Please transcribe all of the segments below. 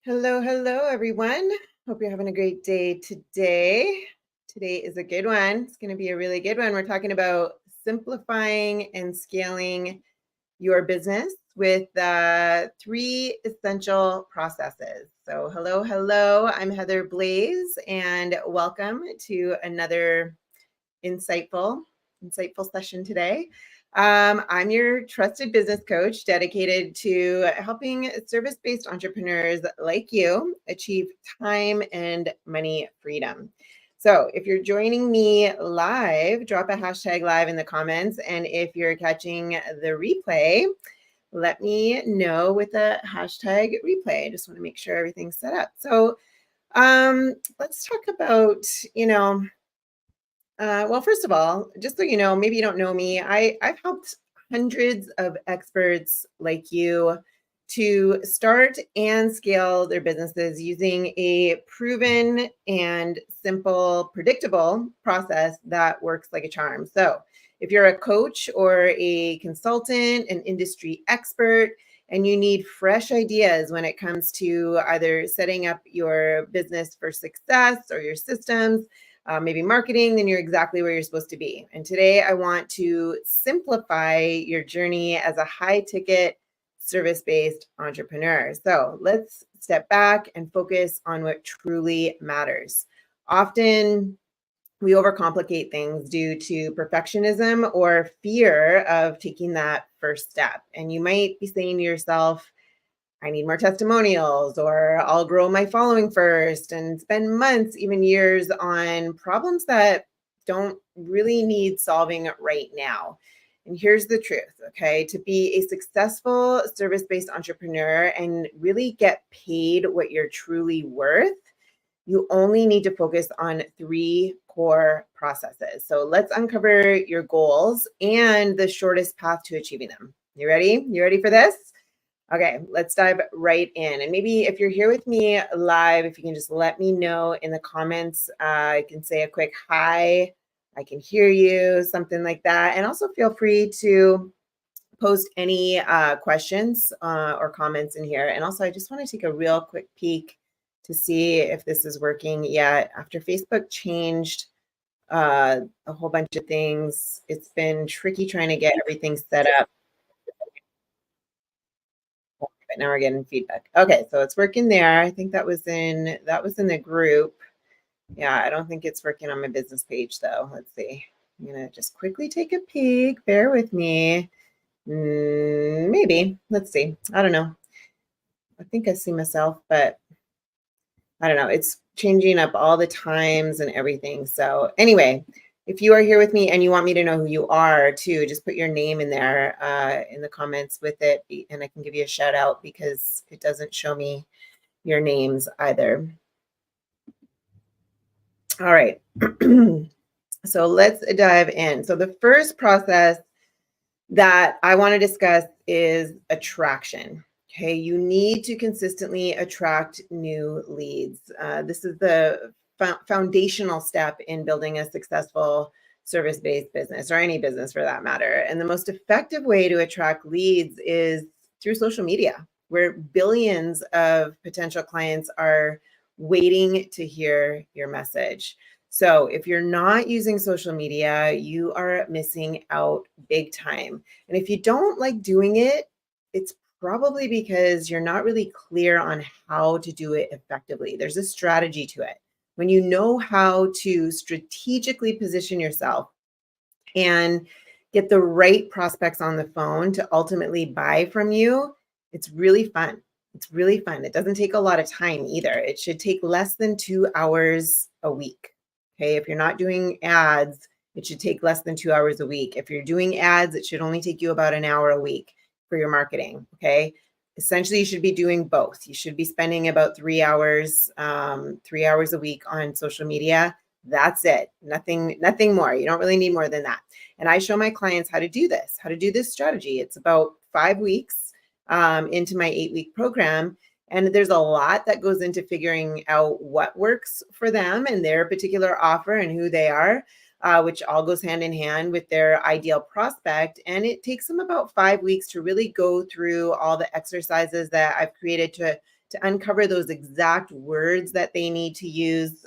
Hello, hello, everyone. Hope you're having a great day today. Today is a good one. It's going to be a really good one. We're talking about simplifying and scaling your business with three essential processes. So, hello, hello. I'm Heather Blaze, and welcome to another insightful session today. I'm your trusted business coach dedicated to helping service-based entrepreneurs like you achieve time and money freedom. So if you're joining me live, drop a hashtag live in the comments. And if you're catching the replay, let me know with a hashtag replay. I just want to make sure everything's set up. So let's talk about, well, first of all, just so you know, maybe you don't know me, I've helped hundreds of experts like you to start and scale their businesses using a proven and simple, predictable process that works like a charm. So, if you're a coach or a consultant, an industry expert, and you need fresh ideas when it comes to either setting up your business for success or your systems, maybe marketing, then you're exactly where you're supposed to be. And today I want to simplify your journey as a high ticket service-based entrepreneur. So let's step back and focus on what truly matters. Often we overcomplicate things due to perfectionism or fear of taking that first step. And you might be saying to yourself, I need more testimonials, or I'll grow my following first and spend months, even years on problems that don't really need solving right now. And here's the truth, okay? To be a successful service-based entrepreneur and really get paid what you're truly worth, you only need to focus on three core processes. So let's uncover your goals and the shortest path to achieving them. You ready? You ready for this? Okay, let's dive right in. And maybe if you're here with me live, if you can just let me know in the comments, I can say a quick hi, I can hear you, something like that. And also feel free to post any questions or comments in here. And also, I just want to take a real quick peek to see if this is working yet. After Facebook changed a whole bunch of things, it's been tricky trying to get everything set up. But now we're getting feedback. Okay, so it's working there. I think that was in the group. Yeah, I don't think it's working on my business page though. Let's see. I'm gonna just quickly take a peek. Bear with me. Maybe. Let's see. I don't know. I think I see myself, but I don't know. It's changing up all the times and everything. So anyway, if you are here with me and you want me to know who you are too, just put your name in there in the comments with it, and I can give you a shout out because it doesn't show me your names either. All right. So let's dive in. So the first process that I want to discuss is attraction. Okay, you need to consistently attract new leads. This is the foundational step in building a successful service-based business, or any business for that matter. And the most effective way to attract leads is through social media, where billions of potential clients are waiting to hear your message. So if you're not using social media, you are missing out big time. And if you don't like doing it, it's probably because you're not really clear on how to do it effectively. There's a strategy to it. When you know how to strategically position yourself and get the right prospects on the phone to ultimately buy from you, it's really fun. It's really fun. It doesn't take a lot of time either. It should take less than 2 hours a week. Okay, if you're not doing ads, it should take less than 2 hours a week. If you're doing ads, it should only take you about an hour a week for your marketing. Okay, essentially, you should be doing both. You should be spending about 3 hours, 3 hours a week on social media. That's it. Nothing more. You don't really need more than that. And I show my clients how to do this strategy. It's about 5 weeks into my 8-week program. And there's a lot that goes into figuring out what works for them and their particular offer and who they are, which all goes hand in hand with their ideal prospect. And it takes them about 5 weeks to really go through all the exercises that I've created to to uncover those exact words that they need to use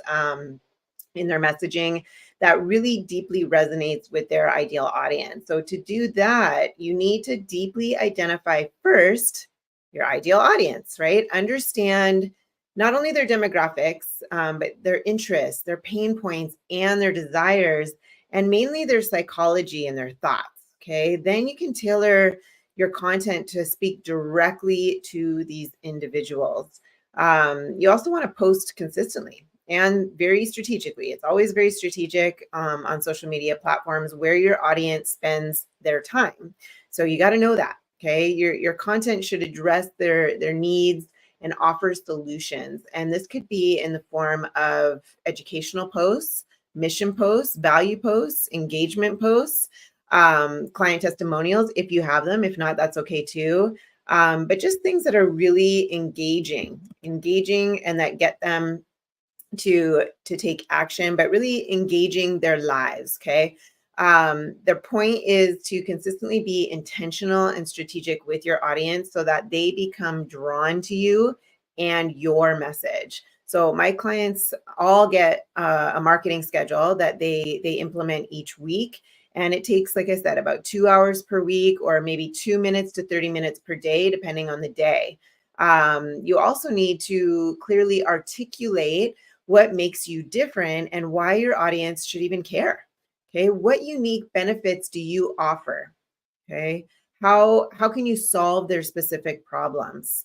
in their messaging that really deeply resonates with their ideal audience. So to do that, you need to deeply identify first your ideal audience, right? Understand not only their demographics, but their interests, their pain points, and their desires, and mainly their psychology and their thoughts. Okay. Then you can tailor your content to speak directly to these individuals. You also want to post consistently and very strategically. It's always very strategic on social media platforms where your audience spends their time. So you got to know that. Okay. Your content should address their needs and offer solutions. And this could be in the form of educational posts, mission posts, value posts, engagement posts, client testimonials if you have them. If not, that's okay too. But just things that are really engaging, and that get them to take action, but really engaging their lives. Okay. Their point is to consistently be intentional and strategic with your audience so that they become drawn to you and your message. So my clients all get a marketing schedule that they implement each week. And it takes, like I said, about 2 hours per week, or maybe 2 minutes to 30 minutes per day, depending on the day. You also need to clearly articulate what makes you different and why your audience should even care. Okay. What unique benefits do you offer? Okay. How can you solve their specific problems?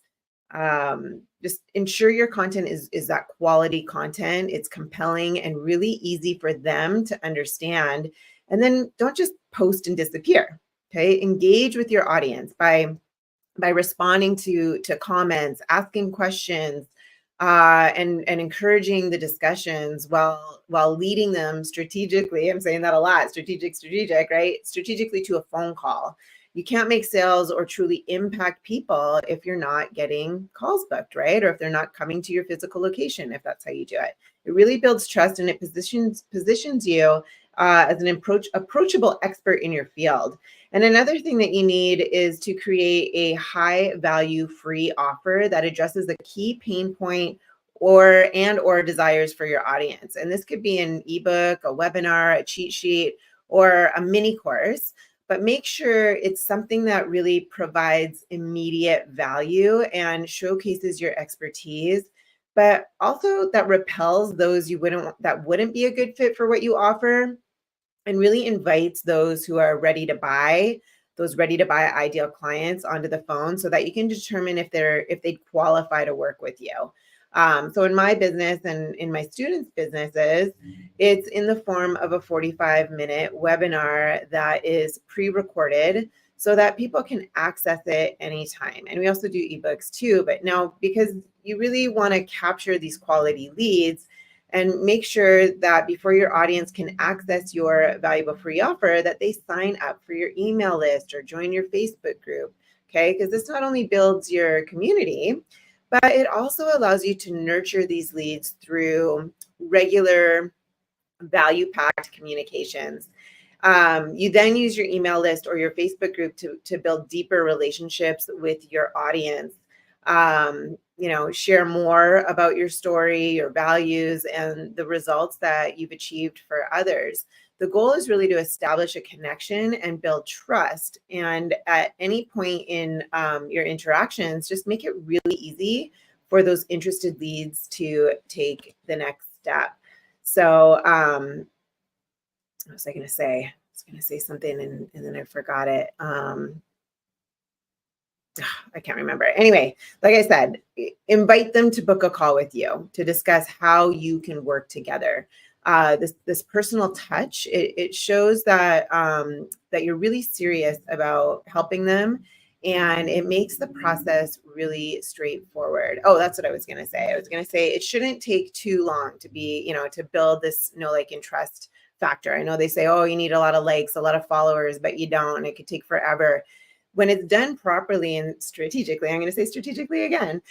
Just ensure your content is that quality content. It's compelling and really easy for them to understand. And then don't just post and disappear. Okay. Engage with your audience by responding to comments, asking questions, and encouraging the discussions while leading them strategically. I'm saying that a lot. Strategic, right? Strategically to a phone call. You can't make sales or truly impact people if you're not getting calls booked, right? Or if they're not coming to your physical location, if that's how you do it. It really builds trust, and it positions you as an approachable expert in your field. And another thing that you need is to create a high value free offer that addresses a key pain point or desires for your audience. And this could be an ebook, a webinar, a cheat sheet, or a mini course. But make sure it's something that really provides immediate value and showcases your expertise, but also that repels those that wouldn't be a good fit for what you offer, and really invites those who are those ready to buy ideal clients onto the phone so that you can determine if they qualify to work with you. So in my business and in my students' businesses, it's in the form of a 45-minute webinar that is pre-recorded so that people can access it anytime. And we also do ebooks too, but now because you really want to capture these quality leads, and make sure that before your audience can access your valuable free offer, that they sign up for your email list or join your Facebook group. Okay. Because this not only builds your community, but it also allows you to nurture these leads through regular value packed communications. You then use your email list or your Facebook group to build deeper relationships with your audience. Share more about your story, your values, and the results that you've achieved for others. The goal is really to establish a connection and build trust. And at any point in your interactions, just make it really easy for those interested leads to take the next step. So, what was I going to say? I was going to say something and then I forgot it. I can't remember. Anyway, like I said, invite them to book a call with you to discuss how you can work together. This personal touch, it shows that that you're really serious about helping them, and it makes the process really straightforward. Oh, that's what I was going to say. I was going to say it shouldn't take too long to build this know, like, and trust factor. I know they say, oh, you need a lot of likes, a lot of followers, but you don't. It could take forever. When it's done properly and strategically, I'm going to say strategically again,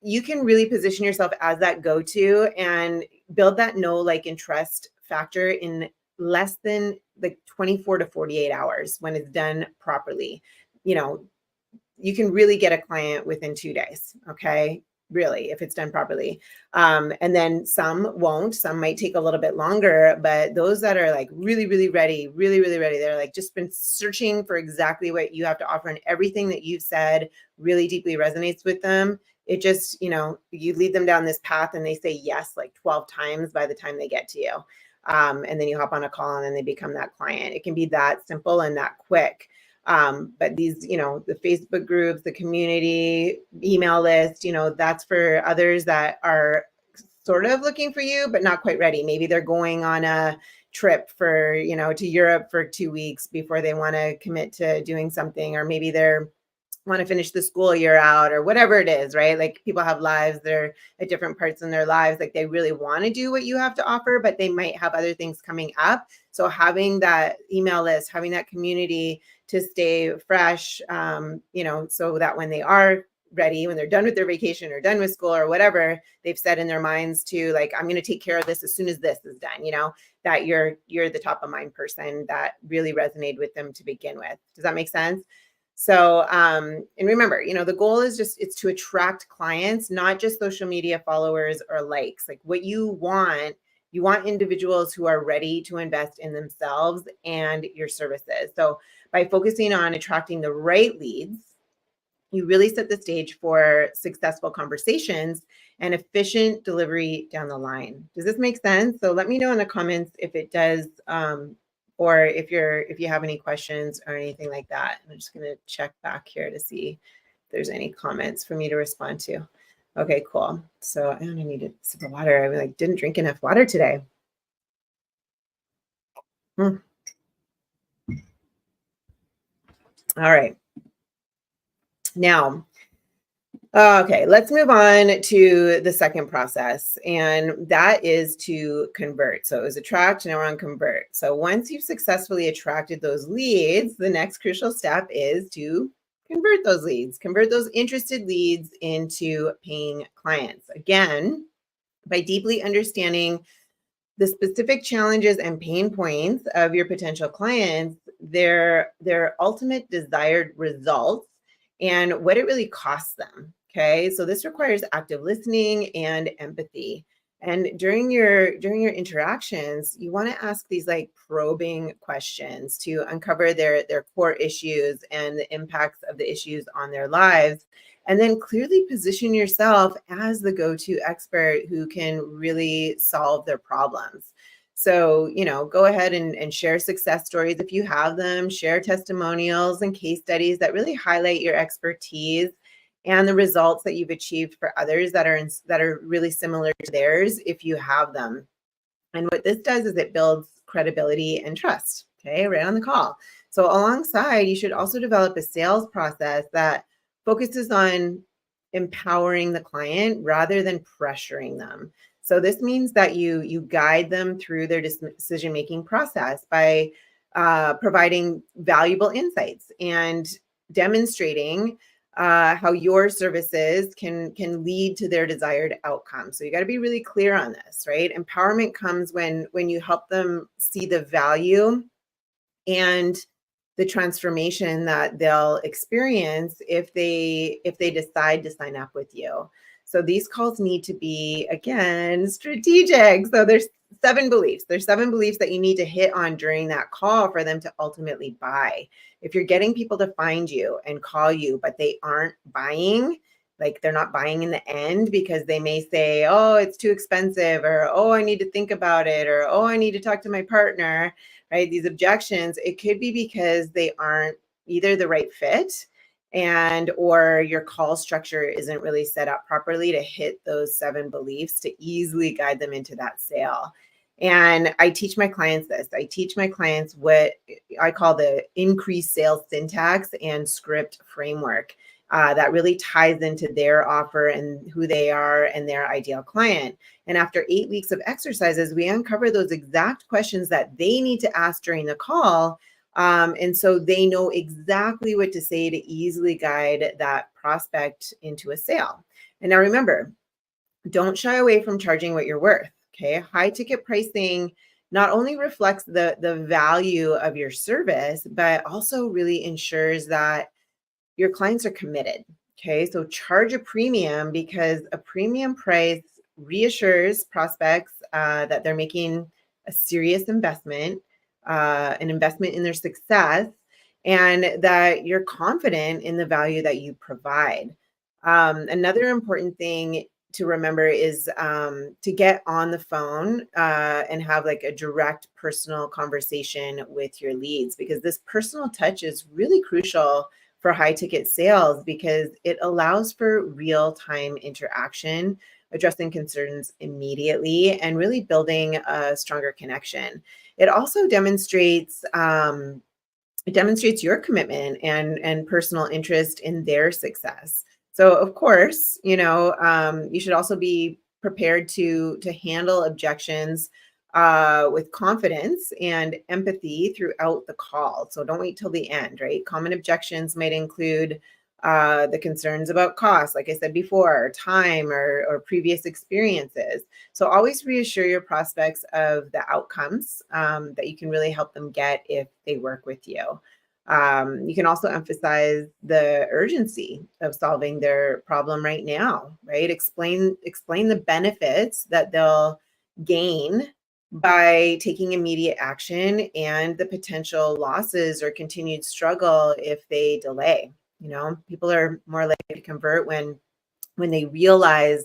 you can really position yourself as that go-to and build that know, like, and trust factor in less than like 24 to 48 hours when it's done properly. you can really get a client within 2 days. Okay. Really, if it's done properly. And then some won't, some might take a little bit longer, but those that are like really, really ready, really, really ready, they're like just been searching for exactly what you have to offer, and everything that you've said really deeply resonates with them. It just, you lead them down this path and they say yes like 12 times by the time they get to you. And then you hop on a call and then they become that client. It can be that simple and that quick. But these, the Facebook groups, the community email list, that's for others that are sort of looking for you, but not quite ready. Maybe they're going on a trip for, to Europe for 2 weeks before they want to commit to doing something, or maybe they're want to finish the school year out, or whatever it is, right? Like people have lives, they're at different parts in their lives. Like they really want to do what you have to offer, but they might have other things coming up. So having that email list, having that community to stay fresh, so that when they are ready, when they're done with their vacation or done with school or whatever, they've said in their minds to like, I'm going to take care of this as soon as this is done, that you're the top of mind person that really resonated with them to begin with. Does that make sense? So, and remember, the goal is it's to attract clients, not just social media followers or likes. Like what you want individuals who are ready to invest in themselves and your services. So by focusing on attracting the right leads, you really set the stage for successful conversations and efficient delivery down the line. Does this make sense? So let me know in the comments if it does, or if you have any questions or anything like that. I'm just going to check back here to see if there's any comments for me to respond to. Okay, cool. So I don't need a sip of water. I didn't drink enough water today. All right. Now, okay, let's move on to the second process, and that is to convert. So it was attract, now we're on convert. So once you've successfully attracted those leads, the next crucial step is to convert those leads, convert those interested leads into paying clients. Again, by deeply understanding the specific challenges and pain points of your potential clients, their ultimate desired results, and what it really costs them. Okay, so this requires active listening and empathy. And during your interactions, you want to ask these like probing questions to uncover their core issues and the impacts of the issues on their lives, and then clearly position yourself as the go-to expert who can really solve their problems. So, go ahead and share success stories if you have them, share testimonials and case studies that really highlight your expertise and the results that you've achieved for others that are really similar to theirs if you have them. And what this does is it builds credibility and trust, okay, right on the call. So alongside, you should also develop a sales process that focuses on empowering the client rather than pressuring them. So this means that you guide them through their decision-making process by providing valuable insights and demonstrating how your services can lead to their desired outcome. So you got to be really clear on this, right? Empowerment comes when you help them see the value and the transformation that they'll experience if they decide to sign up with you. So these calls need to be, again, strategic. So there's 7 beliefs. There's 7 beliefs that you need to hit on during that call for them to ultimately buy. If you're getting people to find you and call you, but they aren't buying, like they're not buying in the end because they may say, oh, it's too expensive, or, oh, I need to think about it, or, oh, I need to talk to my partner, right? These objections, it could be because they aren't either the right fit and or your call structure isn't really set up properly to hit those 7 beliefs to easily guide them into that sale. And I teach my clients this. I teach my clients what I call the increased sales syntax and script framework that really ties into their offer and who they are and their ideal client. And after 8 weeks of exercises, we uncover those exact questions that they need to ask during the call. And so they know exactly what to say to easily guide that prospect into a sale. And now remember, don't shy away from charging what you're worth. Okay. High ticket pricing not only reflects the value of your service, but also really ensures that your clients are committed. Okay. So charge a premium because a premium price reassures prospects that they're making a serious investment, an investment in their success, and that you're confident in the value that you provide. Another important thing to remember is to get on the phone and have like a direct personal conversation with your leads, because this personal touch is really crucial for high ticket sales because it allows for real time interaction, addressing concerns immediately, and really building a stronger connection. It also demonstrates your commitment and personal interest in their success. So of course, you should also be prepared to handle objections with confidence and empathy throughout the call. So don't wait till the end, right? Common objections might include the concerns about cost, like I said before, time or previous experiences. So always reassure your prospects of the outcomes that you can really help them get if they work with you. You can also emphasize the urgency of solving their problem right now, right? Explain the benefits that they'll gain by taking immediate action and the potential losses or continued struggle if they delay. People are more likely to convert when they realize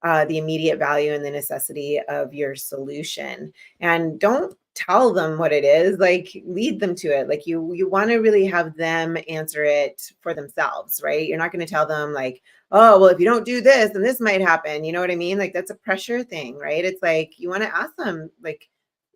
the immediate value and the necessity of your solution. And don't tell them what it is, like lead them to it. Like you want to really have them answer it for themselves, right? You're not going to tell them like, oh, well, if you don't do this, then this might happen. You know what I mean? Like that's a pressure thing, right? It's like you want to ask them like,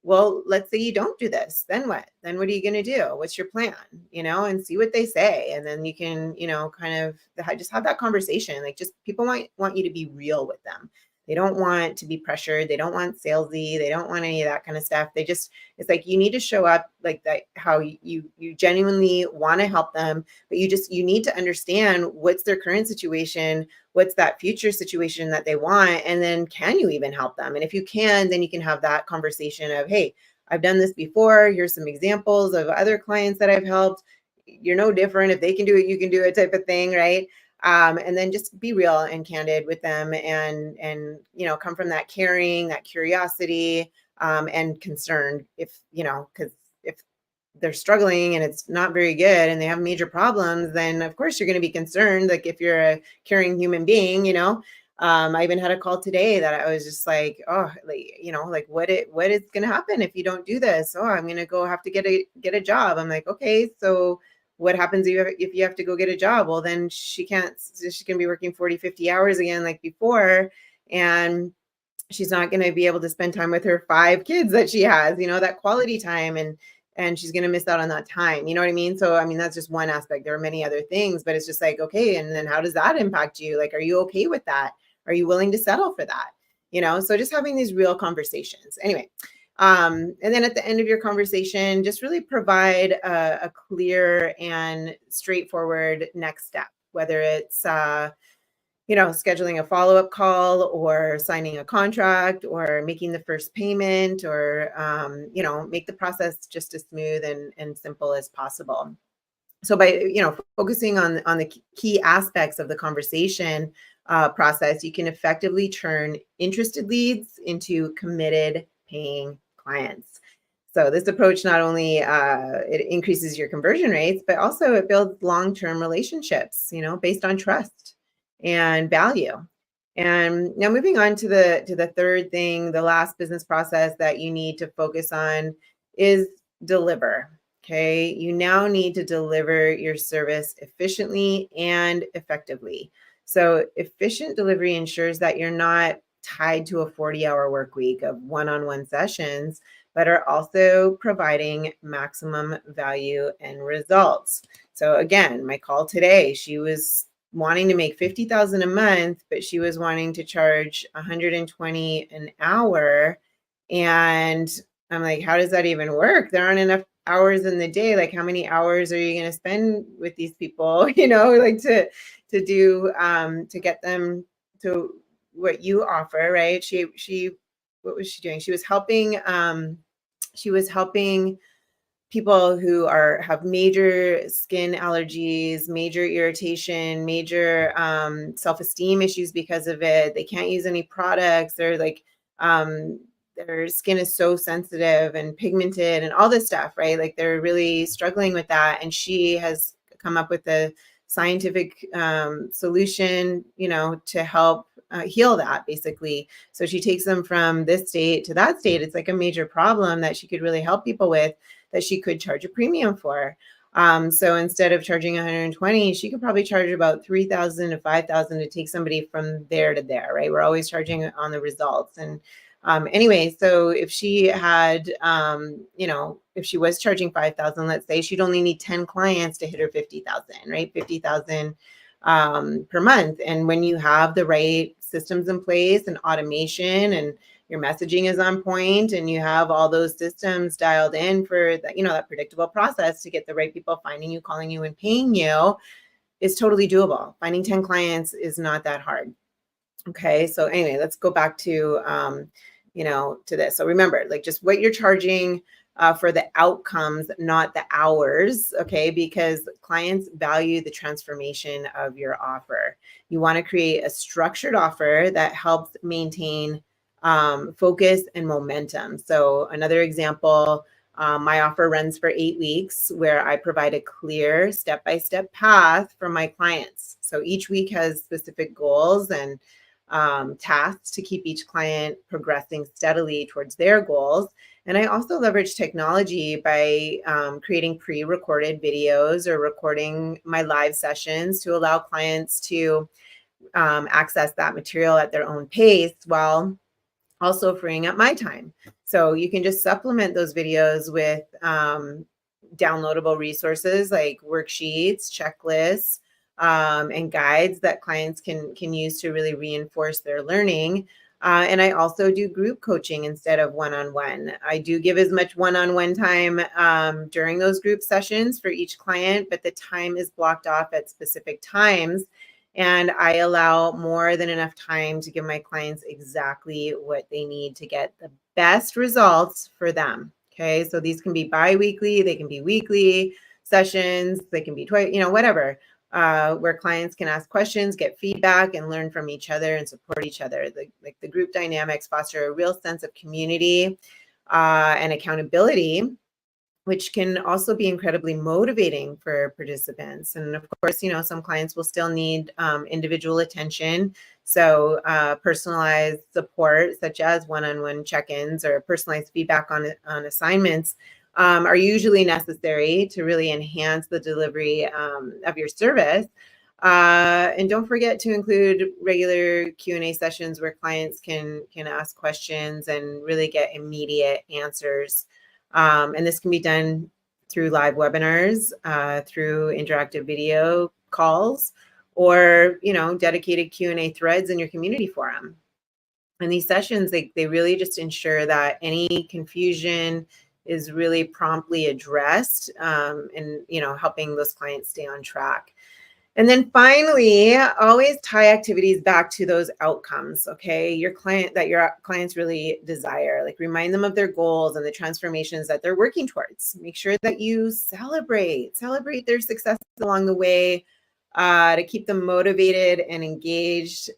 well, let's say you don't do this, then what? Then what are you going to do? What's your plan? And see what they say. And then you can, kind of just have that conversation. Like just people want you to be real with them. They don't want to be pressured. They don't want salesy. They don't want any of that kind of stuff. It's like you need to show up like that, how you genuinely want to help them, but you need to understand what's their current situation, what's that future situation that they want, and then can you even help them? And if you can, then you can have that conversation of, hey, I've done this before. Here's some examples of other clients that I've helped. You're no different. If they can do it, you can do it, type of thing, right? And then just be real and candid with them, and come from that caring, that curiosity, and concern. Because if they're struggling and it's not very good and they have major problems, then of course you're going to be concerned. Like if you're a caring human being, I even had a call today that I was just like, oh, like what is going to happen if you don't do this? Oh, I'm going to go have to get a job. I'm like, okay, so what happens if you have to go get a job? Well, then she can be working 40, 50 hours again, like before. And she's not going to be able to spend time with her 5 kids that she has, that quality time. And she's going to miss out on that time. You know what I mean? So, I mean, that's just one aspect. There are many other things, but it's just like, okay. And then how does that impact you? Like, are you okay with that? Are you willing to settle for that? So just having these real conversations. Anyway, and then at the end of your conversation, just really provide a clear and straightforward next step, whether it's, scheduling a follow-up call or signing a contract or making the first payment, or, make the process just as smooth and simple as possible. So by, focusing on the key aspects of the conversation process, you can effectively turn interested leads into committed paying clients. So this approach not only it increases your conversion rates, but also it builds long-term relationships, based on trust and value. And now moving on to the third thing, the last business process that you need to focus on is deliver. Okay, you now need to deliver your service efficiently and effectively. So efficient delivery ensures that you're not tied to a 40-hour work week of one-on-one sessions, but are also providing maximum value and results. So again, my call today, she was wanting to make 50,000 a month, but she was wanting to charge 120 an hour. And I'm like, how does that even work? There aren't enough hours in the day. Like, how many hours are you going to spend with these people, like to do, to get them to what you offer, right? What was she doing? She was helping people who have major skin allergies, major irritation, major self-esteem issues because of it. They can't use any products. They're like their skin is so sensitive and pigmented and all this stuff, right? Like they're really struggling with that. And she has come up with a scientific solution, to help heal that basically. So she takes them from this state to that state. It's like a major problem that she could really help people with, that she could charge a premium for. So instead of charging 120, she could probably charge about 3,000 to 5,000 to take somebody from there to there, right? We're always charging on the results. And anyway, so if she had, if she was charging 5,000, let's say, she'd only need 10 clients to hit her 50,000, right? 50,000 per month. And when you have the right systems in place and automation, and your messaging is on point, and you have all those systems dialed in for that, that predictable process to get the right people finding you, calling you, and paying you, is totally doable. Finding 10 clients is not that hard. Okay. So anyway, let's go back to, to this. So remember, like, just what you're charging for the outcomes, not the hours. Okay. Because clients value the transformation of your offer. You want to create a structured offer that helps maintain focus and momentum. So another example, my offer runs for 8 weeks, where I provide a clear step-by-step path for my clients. So each week has specific goals and tasks to keep each client progressing steadily towards their goals. And I also leverage technology by creating pre-recorded videos or recording my live sessions to allow clients to access that material at their own pace, while also freeing up my time. So you can just supplement those videos with downloadable resources like worksheets, checklists, and guides that clients can use to really reinforce their learning. And I also do group coaching instead of one-on-one. I do give as much one-on-one time during those group sessions for each client, but the time is blocked off at specific times. And I allow more than enough time to give my clients exactly what they need to get the best results for them. Okay. So these can be bi-weekly, they can be weekly sessions, they can be twice, whatever, where clients can ask questions, get feedback, and learn from each other and support each other. The group dynamics foster a real sense of community and accountability, which can also be incredibly motivating for participants. And of course, some clients will still need individual attention. So personalized support, such as one-on-one check-ins or personalized feedback on assignments, are usually necessary to really enhance the delivery of your service. And don't forget to include regular Q&A sessions where clients can ask questions and really get immediate answers. And this can be done through live webinars, through interactive video calls, or dedicated Q&A threads in your community forum. And these sessions, they really just ensure that any confusion is really promptly addressed, and helping those clients stay on track. And then finally, always tie activities back to those outcomes, okay? Your clients really desire. Like, remind them of their goals and the transformations that they're working towards. Make sure that you celebrate their successes along the way, to keep them motivated and engaged.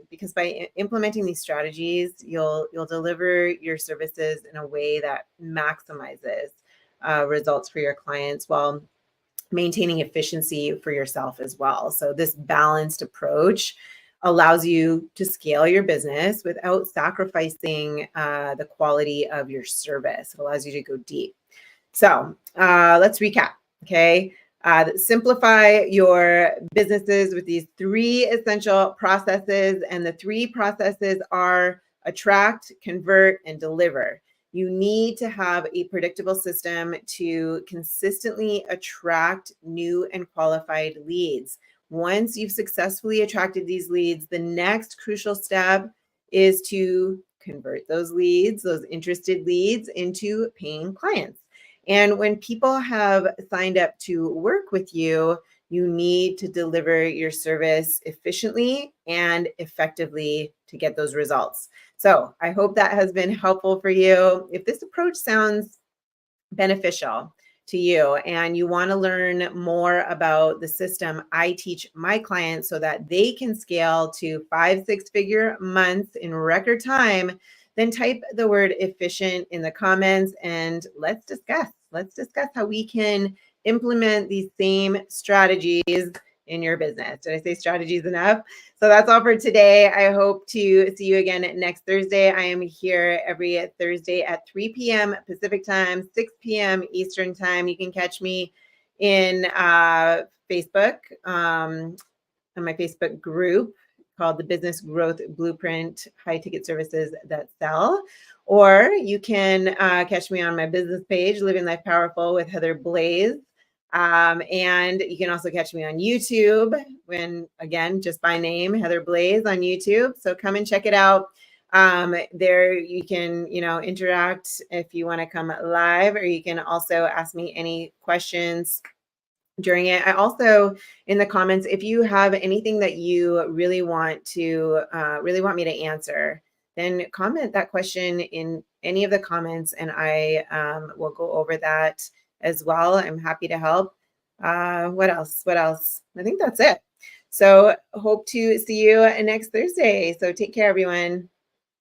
Because by implementing these strategies, you'll deliver your services in a way that maximizes results for your clients, while maintaining efficiency for yourself as well. So this balanced approach allows you to scale your business without sacrificing the quality of your service. It allows you to go deep. So let's recap. Okay. Simplify your businesses with these 3 essential processes. And the 3 processes are attract, convert, and deliver. You need to have a predictable system to consistently attract new and qualified leads. Once you've successfully attracted these leads, the next crucial step is to convert those leads, those interested leads, into paying clients. And when people have signed up to work with you, you need to deliver your service efficiently and effectively to get those results. So I hope that has been helpful for you. If this approach sounds beneficial, to you and you want to learn more about the system I teach my clients so that they can scale to 5 6 figure months in record time, then type the word efficient in the comments and let's discuss. Let's discuss how we can implement these same strategies in your business. Did I say strategies enough? So that's all for today. I hope to see you again next Thursday. I am here every Thursday at 3 p.m. Pacific time, 6 p.m. Eastern time. You can catch me in Facebook, on my Facebook group called the Business Growth Blueprint High Ticket Services That Sell. Or you can catch me on my business page, Living Life Powerful with Heather Blaze. And you can also catch me on YouTube when, again, just by name, Heather Blaze on YouTube. So come and check it out. There you can, interact if you want to come live, or you can also ask me any questions during it. I also, in the comments, if you have anything that you really want me to answer, then comment that question in any of the comments and I will go over that as well. I'm happy to help. What else? I think that's it. So hope to see you next Thursday. So take care, everyone.